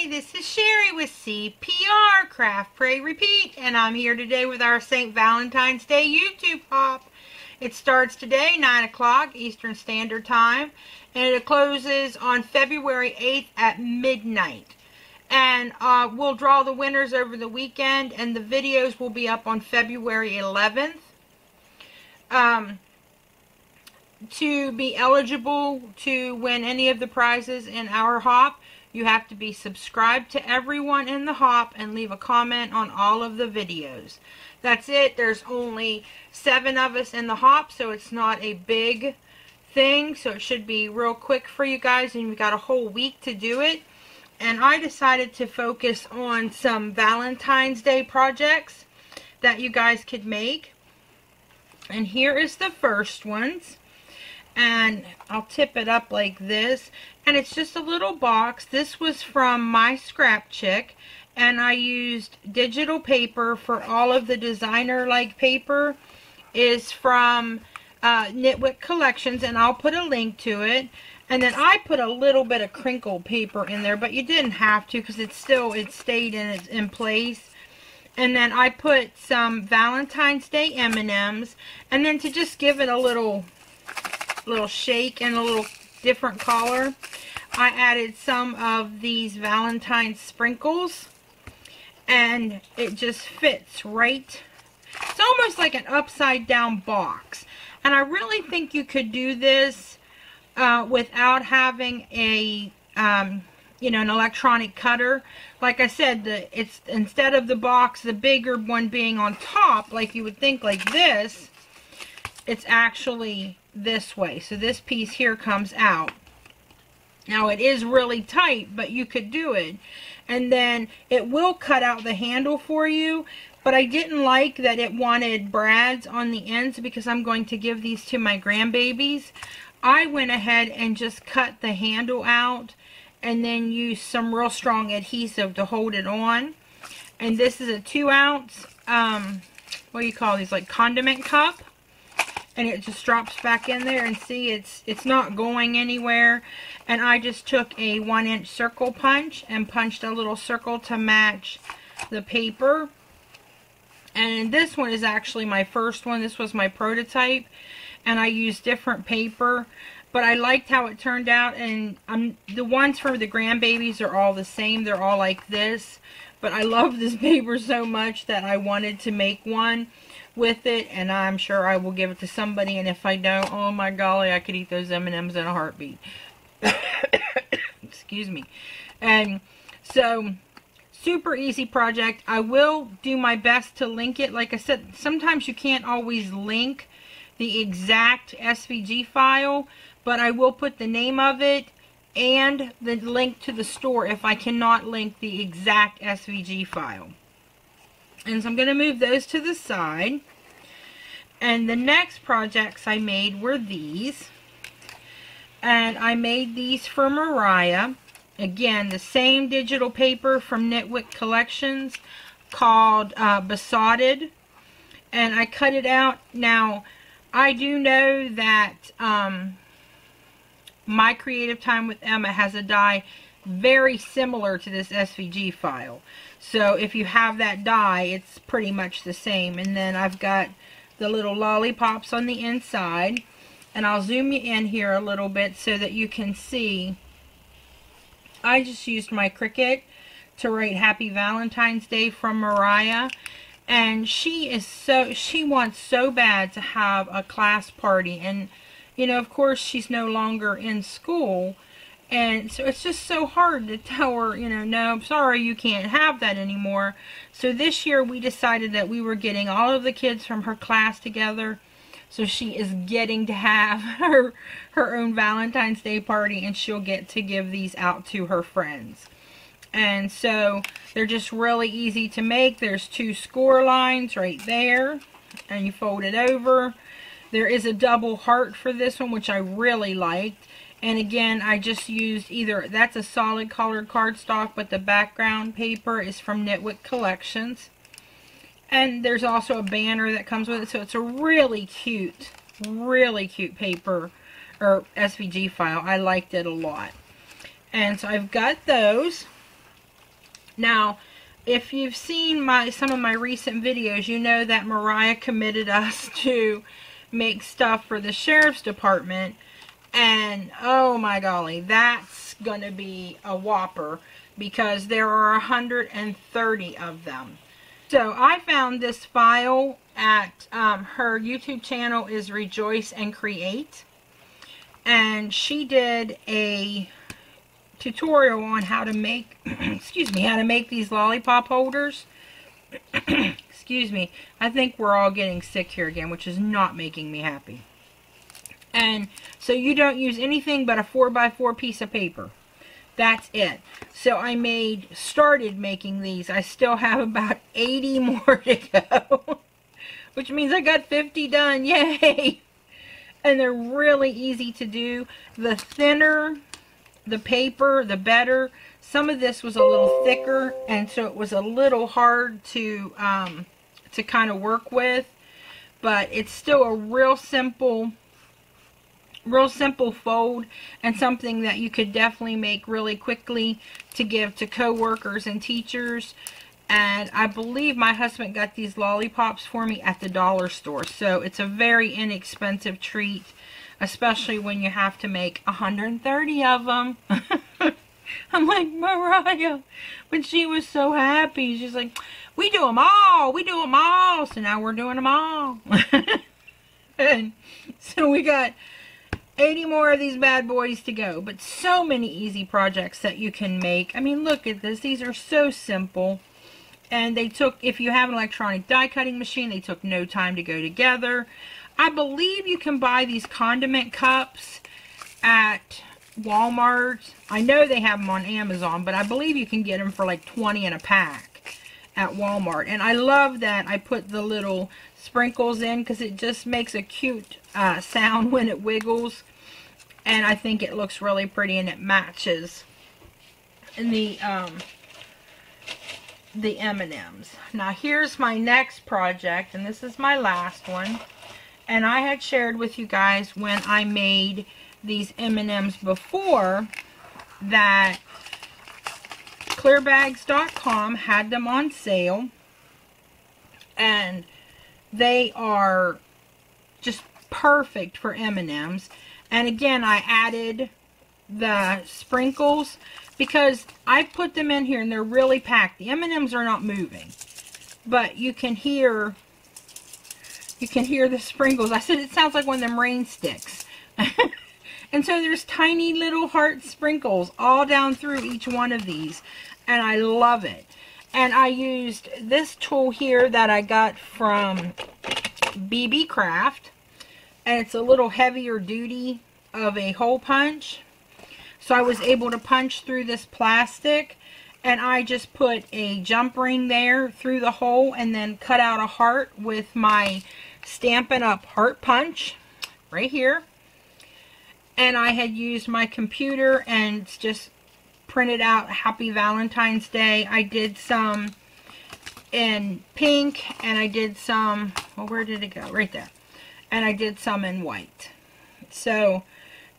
Hi, this is Sherry with CPR, Craft, Pray, Repeat, and I'm here today with our St. Valentine's Day YouTube hop. It starts today, 9 o'clock Eastern Standard Time, and it closes on February 8th at midnight. And we'll draw the winners over the weekend, and the videos will be up on February 11th. To be eligible to win any of the prizes in our hop, you have to be subscribed to everyone in the hop and leave a comment on all of the videos. That's it. There's only 7 of us in the hop, so it's not a big thing, so it should be real quick for you guys, and you've got a whole week to do it. And I decided to focus on some Valentine's Day projects that you guys could make. And here is the first ones. And I'll tip it up like this, and it's just a little box. This was from My Scrap Chick, and I used digital paper for all of the designer-like paper. Is from Knitwick Collections, and I'll put a link to it. And then I put a little bit of crinkled paper in there, but you didn't have to because it stayed in place. And then I put some Valentine's Day M&Ms, and then to just give it a little shake and a little different color, I added some of these Valentine's sprinkles, and it just fits right. It's almost like an upside down box, and I really think you could do this without having a an electronic cutter. Like I said, it's instead of the box, the bigger one being on top, like you would think like this, it's actually this way. So this piece here comes out. Now it is really tight, but you could do it. And then it will cut out the handle for you, but I didn't like that it wanted brads on the ends because I'm going to give these to my grandbabies. I went ahead and just cut the handle out and then used some real strong adhesive to hold it on. And this is a 2-ounce, what do you call these, like condiment cup. And it just drops back in there, and see, it's not going anywhere. And I just took a 1-inch circle punch and punched a little circle to match the paper. And this one is actually my first one. This was my prototype, and I used different paper, but I liked how it turned out. And the ones for the grandbabies are all the same. They're all like this, but I love this paper so much that I wanted to make one with it, and I'm sure I will give it to somebody. And if I don't, oh my golly, I could eat those M&Ms in a heartbeat. Excuse me. And so, super easy project. I will do my best to link it. Like I said, sometimes you can't always link the exact SVG file, but I will put the name of it and the link to the store if I cannot link the exact SVG file. And so I'm going to move those to the side. And the next projects I made were these. And I made these for Mariah. Again, the same digital paper from Knitwick Collections called Besotted. And I cut it out. Now, I do know that My Creative Time with Emma has a die very similar to this SVG file. So if you have that die, it's pretty much the same. And then I've got the little lollipops on the inside. And I'll zoom you in here a little bit so that you can see. I just used my Cricut to write Happy Valentine's Day from Mariah. And she wants so bad to have a class party. And, you know, of course, she's no longer in school. And so it's just so hard to tell her, you know, no, I'm sorry, you can't have that anymore. So this year we decided that we were getting all of the kids from her class together. So she is getting to have her own Valentine's Day party, and she'll get to give these out to her friends. And so they're just really easy to make. There's 2 score lines right there, and you fold it over. There is a double heart for this one, which I really liked. And again, I just used either, that's a solid colored cardstock, but the background paper is from Knitwick Collections. And there's also a banner that comes with it, so it's a really cute paper, or SVG file. I liked it a lot. And so I've got those. Now, if you've seen some of my recent videos, you know that Mariah committed us to make stuff for the sheriff's department. And oh my golly, that's going to be a whopper because there are 130 of them. So I found this file at her YouTube channel is Rejoice and Create. And she did a tutorial on how to make, excuse me, how to make these lollipop holders. Excuse me, I think we're all getting sick here again, which is not making me happy. And so you don't use anything but a 4x4 piece of paper. That's it. So I started making these. I still have about 80 more to go. Which means I got 50 done. Yay! And they're really easy to do. The thinner the paper, the better. Some of this was a little thicker, and so it was a little hard to kind of work with. But it's still a real simple fold, and something that you could definitely make really quickly to give to co-workers and teachers. And I believe my husband got these lollipops for me at the dollar store, so it's a very inexpensive treat, especially when you have to make 130 of them. I'm like, Mariah, when she was so happy, she's like, we do them all, we do them all. So now we're doing them all. And so we got 80 more of these bad boys to go. But so many easy projects that you can make. I mean, look at this. These are so simple. And they took, if you have an electronic die cutting machine, they took no time to go together. I believe you can buy these condiment cups at Walmart. I know they have them on Amazon, but I believe you can get them for like 20 in a pack at Walmart. And I love that I put the little sprinkles in because it just makes a cute sound when it wiggles. And I think it looks really pretty, and it matches in the M&Ms. Now here's my next project, and this is my last one. And I had shared with you guys when I made these M&Ms before that clearbags.com had them on sale, and they are just perfect for M&Ms. And again, I added the sprinkles because I put them in here and they're really packed. The M&Ms are not moving, but you can hear the sprinkles. I said it sounds like one of them rain sticks. And so there's tiny little heart sprinkles all down through each one of these, and I love it. And I used this tool here that I got from BB Craft, and it's a little heavier duty of a hole punch. So I was able to punch through this plastic, and I just put a jump ring there through the hole and then cut out a heart with my Stampin' Up! Heart punch right here. And I had used my computer and just printed out Happy Valentine's Day. I did some in pink, and I did some, well, where did it go? Right there. And I did some in white. So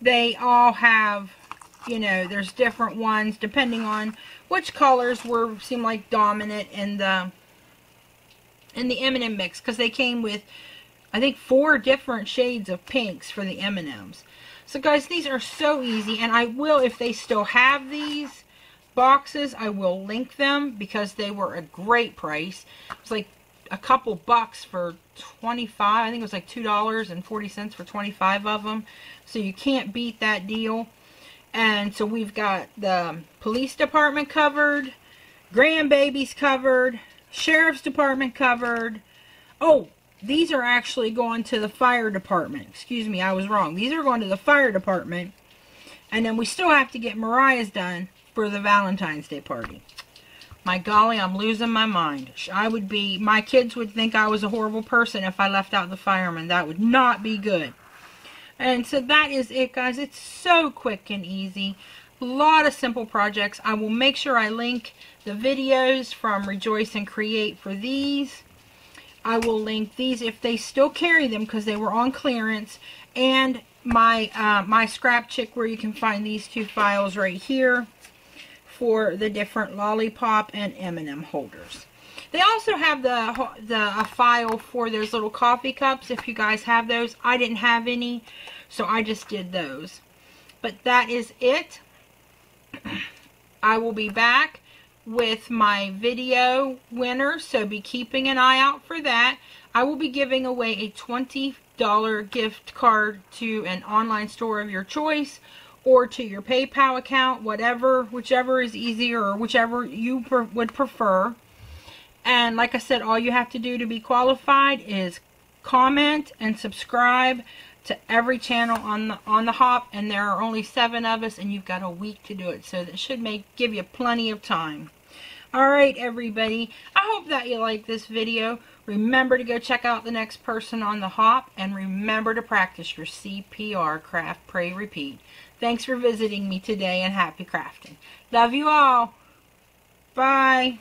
they all have, you know, there's different ones depending on which colors seem like dominant in the M&M mix, because they came with, I think, 4 different shades of pinks for the M&Ms. So guys, these are so easy, and I will, if they still have these boxes, I will link them because they were a great price. It was like a couple bucks for 25. I think it was like $2.40 for 25 of them. So you can't beat that deal. And so we've got the police department covered, grandbabies covered, sheriff's department covered. Oh, these are actually going to the fire department. Excuse me, I was wrong. These are going to the fire department. And then we still have to get Mariah's done for the Valentine's Day party. My golly, I'm losing my mind. My kids would think I was a horrible person if I left out the firemen. That would not be good. And so that is it, guys. It's so quick and easy. A lot of simple projects. I will make sure I link the videos from Rejoice and Create for these. I will link these if they still carry them because they were on clearance. And my Scrap Chick, where you can find these 2 files right here for the different lollipop and M&M holders. They also have a file for those little coffee cups if you guys have those. I didn't have any, so I just did those. But that is it. I will be back with my video winner, so be keeping an eye out for that. I will be giving away a $20 gift card to an online store of your choice, or to your PayPal account, whichever is easier, or whichever you would prefer. And like I said, all you have to do to be qualified is comment and subscribe to every channel on the hop, and there are only 7 of us, and you've got a week to do it, so that should give you plenty of time. Alright everybody, I hope that you like this video. Remember to go check out the next person on the hop, and remember to practice your CPR, craft, pray, repeat. Thanks for visiting me today, and happy crafting. Love you all. Bye.